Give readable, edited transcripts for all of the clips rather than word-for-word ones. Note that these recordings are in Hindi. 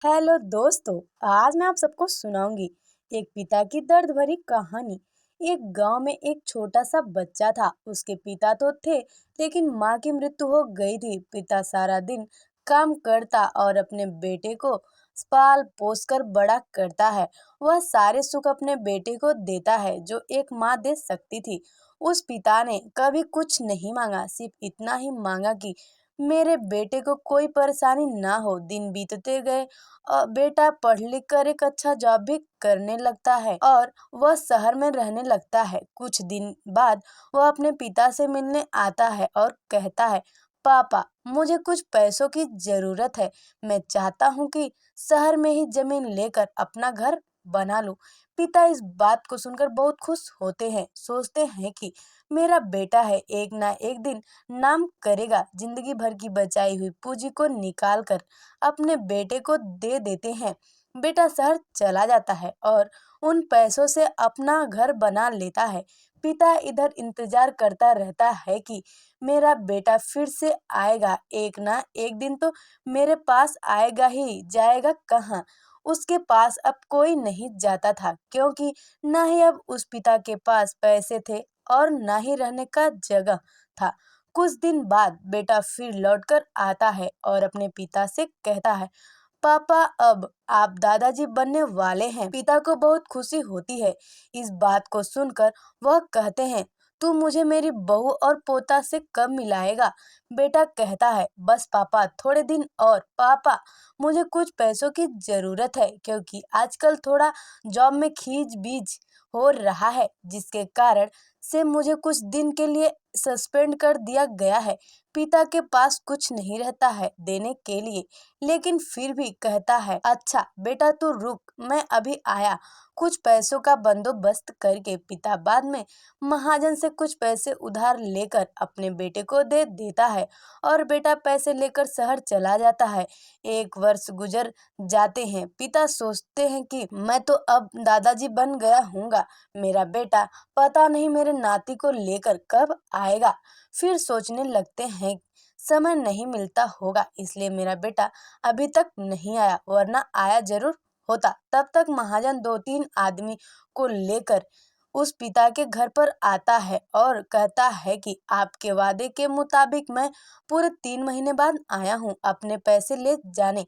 हेलो दोस्तों। आज मैं आप सबको सुनाऊंगी एक पिता की दर्द भरी कहानी। एक गांव में एक छोटा सा बच्चा था। उसके पिता तो थे, लेकिन माँ की मृत्यु हो गई थी। पिता सारा दिन काम करता और अपने बेटे को पाल पोस कर बड़ा करता है। वह सारे सुख अपने बेटे को देता है जो एक माँ दे सकती थी। उस पिता ने कभी कुछ नहीं मांगा, सिर्फ इतना ही मांगा कि मेरे बेटे को कोई परेशानी ना हो। दिन बीतते गए, बेटा पढ़ लिख कर एक अच्छा जॉब भी करने लगता है और वह शहर में रहने लगता है। कुछ दिन बाद वह अपने पिता से मिलने आता है और कहता है, पापा मुझे कुछ पैसों की जरूरत है। मैं चाहता हूँ कि शहर में ही जमीन लेकर अपना घर बना लूं। पिता इस बात को सुनकर बहुत खुश होते हैं। सोचते हैं कि मेरा बेटा है, एक ना एक दिन नाम करेगा। जिंदगी भर की बचाई हुई पूंजी को निकाल कर अपने बेटे को दे देते हैं। बेटा शहर चला जाता है और उन पैसों से अपना घर बना लेता है। पिता इधर इंतजार करता रहता है कि मेरा बेटा फिर से आएगा, एक ना एक दिन तो मेरे पास आएगा ही। जाएगा कहाँ? उसके पास अब कोई नहीं जाता था, क्योंकि ना ही अब उस पिता के पास पैसे थे और ना ही रहने का जगह था। कुछ दिन बाद बेटा फिर लौटकर आता है और अपने पिता से कहता है, पापा अब आप दादाजी बनने वाले हैं। पिता को बहुत खुशी होती है। इस बात को सुनकर वह कहते हैं, तू मुझे मेरी बहू और पोता से कब मिलाएगा? बेटा कहता है, बस पापा थोड़े दिन और। पापा मुझे कुछ पैसों की जरूरत है, क्योंकि आजकल थोड़ा जॉब में खींच बीच हो रहा है, जिसके कारण से मुझे कुछ दिन के लिए सस्पेंड कर दिया गया है। पिता के पास कुछ नहीं रहता है देने के लिए, लेकिन फिर भी कहता है, अच्छा बेटा तू रुक, मैं अभी आया। कुछ पैसों का बंदोबस्त करके पिता बाद में महाजन से कुछ पैसे उधार लेकर अपने बेटे को दे देता है और बेटा पैसे लेकर शहर चला जाता है। एक वर्ष गुजर जाते हैं। पिता सोचते हैं कि मैं तो अब दादाजी बन गया हूँगा, मेरा बेटा पता नहीं मेरे नाती को लेकर कब आएगा। फिर सोचने लगते हैं, समय नहीं मिलता होगा इसलिए मेरा बेटा अभी तक नहीं आया, वरना आया जरूर होता। तब तक महाजन दो तीन आदमी को लेकर उस पिता के घर पर आता है और कहता है कि आपके वादे के मुताबिक मैं पूरे 3 महीने बाद आया हूँ अपने पैसे ले जाने।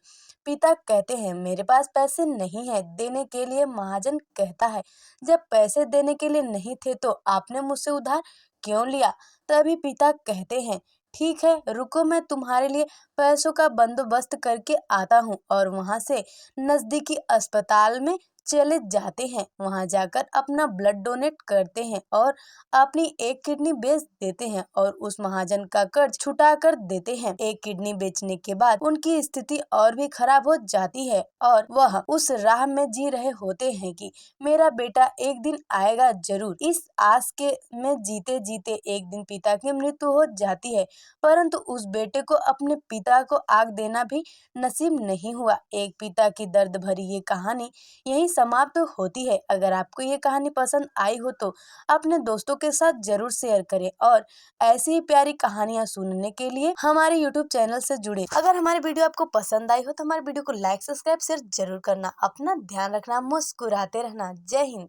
पिता कहते हैं, मेरे पास पैसे नहीं है देने के लिए। महाजन कहता है, जब पैसे देने के लिए नहीं थे तो आपने मुझसे उधार क्यों लिया? तभी पिता कहते हैं, ठीक है रुको, मैं तुम्हारे लिए पैसों का बंदोबस्त करके आता हूँ। और वहां से नजदीकी अस्पताल में चले जाते हैं। वहां जाकर अपना ब्लड डोनेट करते हैं और अपनी एक किडनी बेच देते हैं और उस महाजन का कर्ज छुटा कर देते हैं। एक किडनी बेचने के बाद उनकी स्थिति और भी खराब हो जाती है और वह उस राह में जी रहे होते हैं कि मेरा बेटा एक दिन आएगा जरूर। इस आस के में जीते जीते एक दिन पिता की मृत्यु हो जाती है, परंतु उस बेटे को अपने पिता को आग देना भी नसीब नहीं हुआ। एक पिता की दर्द भरी ये कहानी यही समाप्त होती है। अगर आपको ये कहानी पसंद आई हो तो अपने दोस्तों के साथ जरूर शेयर करें और ऐसी ही प्यारी कहानियां सुनने के लिए हमारे यूट्यूब चैनल से जुड़े। अगर हमारी वीडियो आपको पसंद आई हो तो हमारे वीडियो को लाइक सब्सक्राइब शेयर जरूर करना। अपना ध्यान रखना, मुस्कुराते रहना। जय हिंद।